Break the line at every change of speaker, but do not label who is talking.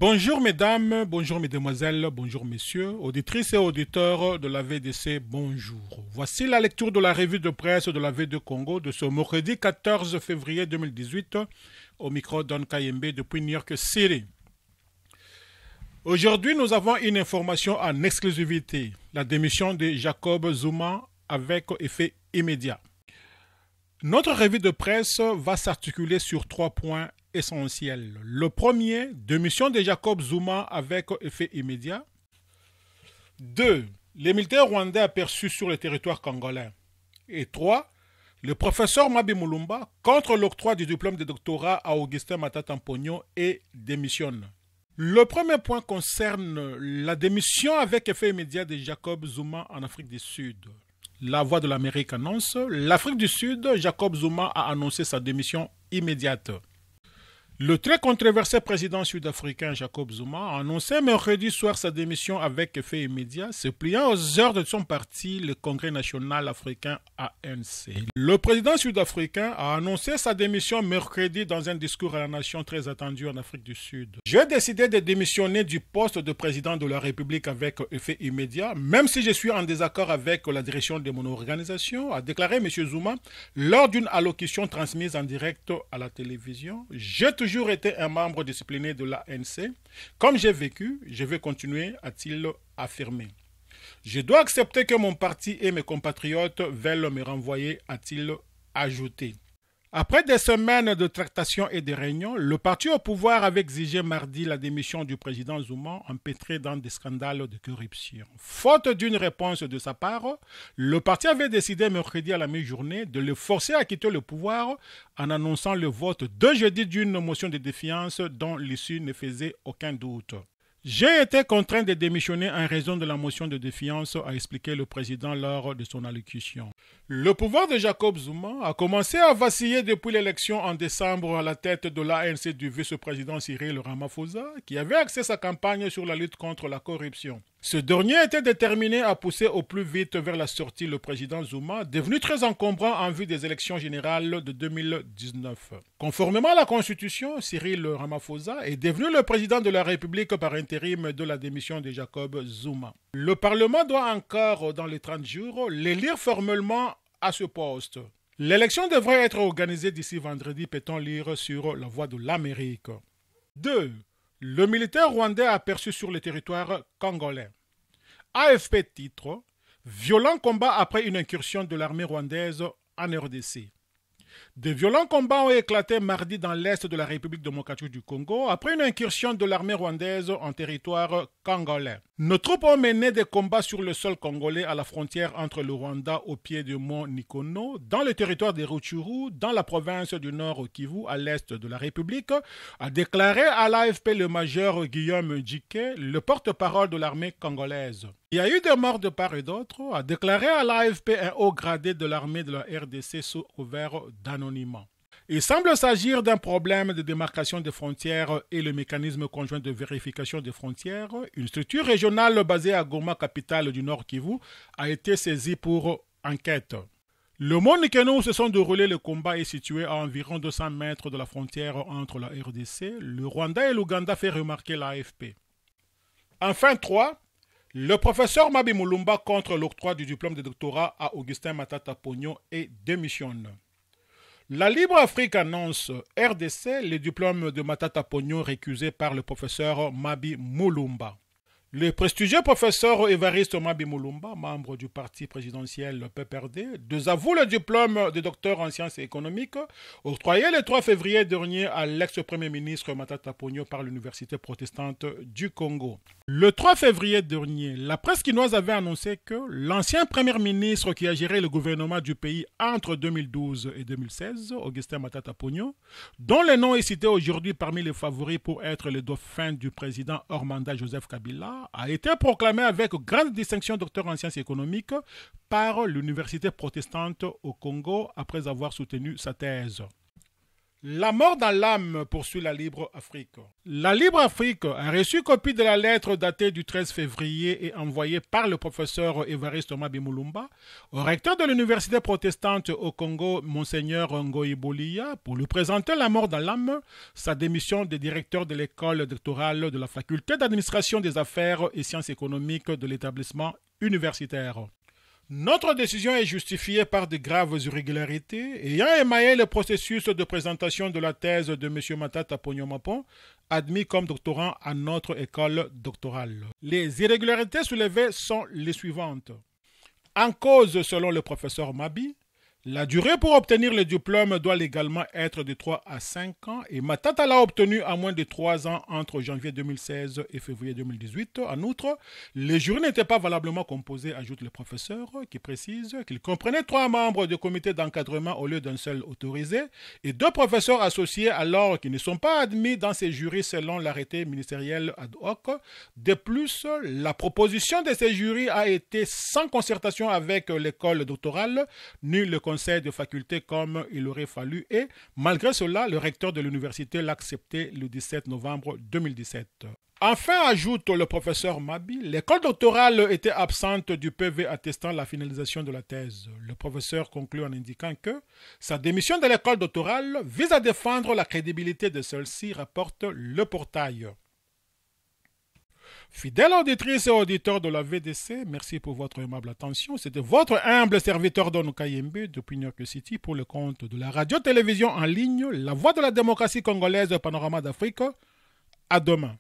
Bonjour mesdames, bonjour mesdemoiselles, bonjour messieurs, auditrices et auditeurs de la VDC, bonjour. Voici la lecture de la revue de presse de la V2 Congo de ce mercredi 14 février 2018 au micro Don Kayembe depuis New York City. Aujourd'hui, nous avons une information en exclusivité, la démission de Jacob Zuma avec effet immédiat. Notre revue de presse va s'articuler sur 3 points essentiels. Le premier, démission de Jacob Zuma avec effet immédiat. 2. Les militaires rwandais aperçus sur le territoire congolais. Et 3. Le professeur Mabi Mulumba contre l'octroi du diplôme de doctorat à Augustin Matata Mponyo et démissionne. Le premier point concerne la démission avec effet immédiat de Jacob Zuma en Afrique du Sud. La Voix de l'Amérique annonce, l'Afrique du Sud, Jacob Zuma a annoncé sa démission immédiate. Le très controversé président sud-africain Jacob Zuma a annoncé mercredi soir sa démission avec effet immédiat, se pliant aux ordres de son parti, le Congrès national africain ANC. Le président sud-africain a annoncé sa démission mercredi dans un discours à la nation très attendu en Afrique du Sud. J'ai décidé de démissionner du poste de président de la République avec effet immédiat, même si je suis en désaccord avec la direction de mon organisation, a déclaré M. Zuma lors d'une allocution transmise en direct à la télévision. J'ai toujours été un membre discipliné de l'ANC. Comme j'ai vécu, je vais continuer, a-t-il affirmé. Je dois accepter que mon parti et mes compatriotes veulent me renvoyer, a-t-il ajouté. Après des semaines de tractations et de réunions, le parti au pouvoir avait exigé mardi la démission du président Zuma empêtré dans des scandales de corruption. Faute d'une réponse de sa part, le parti avait décidé mercredi à la mi-journée de le forcer à quitter le pouvoir en annonçant le vote de jeudi d'une motion de défiance dont l'issue ne faisait aucun doute. J'ai été contraint de démissionner en raison de la motion de défiance, a expliqué le président lors de son allocution. Le pouvoir de Jacob Zuma a commencé à vaciller depuis l'élection en décembre à la tête de l'ANC du vice-président Cyril Ramaphosa, qui avait axé sa campagne sur la lutte contre la corruption. Ce dernier était déterminé à pousser au plus vite vers la sortie le président Zuma, devenu très encombrant en vue des élections générales de 2019. Conformément à la Constitution, Cyril Ramaphosa est devenu le président de la République par intérim de la démission de Jacob Zuma. Le Parlement doit encore, dans les 30 jours, l'élire formellement à ce poste. L'élection devrait être organisée d'ici vendredi, peut-on lire sur La Voix de l'Amérique. 2. Le militaire rwandais aperçu sur le territoire congolais. AFP titre « Violents combats après une incursion de l'armée rwandaise en RDC ». De violents combats ont éclaté mardi dans l'est de la République démocratique du Congo après une incursion de l'armée rwandaise en territoire congolais. Nos troupes ont mené des combats sur le sol congolais à la frontière entre le Rwanda au pied du mont Nikono, dans le territoire des Rutshuru, dans la province du Nord Kivu, à l'est de la République, a déclaré à l'AFP le major Guillaume Djike, le porte-parole de l'armée congolaise. Il y a eu des morts de part et d'autre, a déclaré à l'AFP un haut gradé de l'armée de la RDC sous couvert d'anonymat. Il semble s'agir d'un problème de démarcation des frontières et le mécanisme conjoint de vérification des frontières. Une structure régionale basée à Goma, capitale du Nord Kivu, a été saisie pour enquête. Le mont Nikeno où se sont déroulés les combats est situé à environ 200 mètres de la frontière entre la RDC, le Rwanda et l'Ouganda, fait remarquer l'AFP. Enfin 3. Le professeur Mabi Mulumba contre l'octroi du diplôme de doctorat à Augustin Matata Mponyo et démissionne. La Libre Afrique annonce RDC le diplôme de Matata Mponyo récusé par le professeur Mabi Mulumba. Le prestigieux professeur Évariste Mabi Mulumba, membre du parti présidentiel PPRD, désavoue le diplôme de docteur en sciences économiques octroyé le 3 février dernier à l'ex-premier ministre Matata Mponyo par l'Université protestante du Congo. Le 3 février dernier, la presse quinoise avait annoncé que l'ancien premier ministre qui a géré le gouvernement du pays entre 2012 et 2016, Augustin Matata Mponyo, dont le nom est cité aujourd'hui parmi les favoris pour être le dauphin du président hors mandat Joseph Kabila, a été proclamé avec grande distinction docteur en sciences économiques par l'Université protestante au Congo après avoir soutenu sa thèse. La mort dans l'âme, poursuit la Libre Afrique. La Libre Afrique a reçu copie de la lettre datée du 13 février et envoyée par le professeur Évariste Mabi Mulumba au recteur de l'université protestante au Congo, Monseigneur Ngoï Bolia, pour lui présenter la mort dans l'âme, sa démission de directeur de l'école doctorale de la faculté d'administration des affaires et sciences économiques de l'établissement universitaire. Notre décision est justifiée par de graves irrégularités ayant émaillé le processus de présentation de la thèse de M. Matata Ponyomapon, admis comme doctorant à notre école doctorale. Les irrégularités soulevées sont les suivantes. En cause, selon le professeur Mabi, la durée pour obtenir le diplôme doit légalement être de 3 à 5 ans et Matata l'a obtenu à moins de 3 ans entre janvier 2016 et février 2018. En outre, les jurys n'étaient pas valablement composés, ajoute le professeur, qui précise qu'il comprenait 3 membres du comité d'encadrement au lieu d'un seul autorisé et 2 professeurs associés alors qu'ils ne sont pas admis dans ces jurys selon l'arrêté ministériel ad hoc. De plus, la proposition de ces jurys a été sans concertation avec l'école doctorale ni le conseil de faculté comme il aurait fallu et malgré cela, le recteur de l'université l'a accepté le 17 novembre 2017. Enfin, ajoute le professeur Mabi, l'école doctorale était absente du PV attestant la finalisation de la thèse. Le professeur conclut en indiquant que sa démission de l'école doctorale vise à défendre la crédibilité de celle-ci, rapporte le portail. Fidèles auditrices et auditeurs de la VDC, merci pour votre aimable attention. C'était votre humble serviteur Don Kayembe depuis New York City pour le compte de la radio-télévision en ligne La Voix de la démocratie congolaise Panorama d'Afrique. À demain.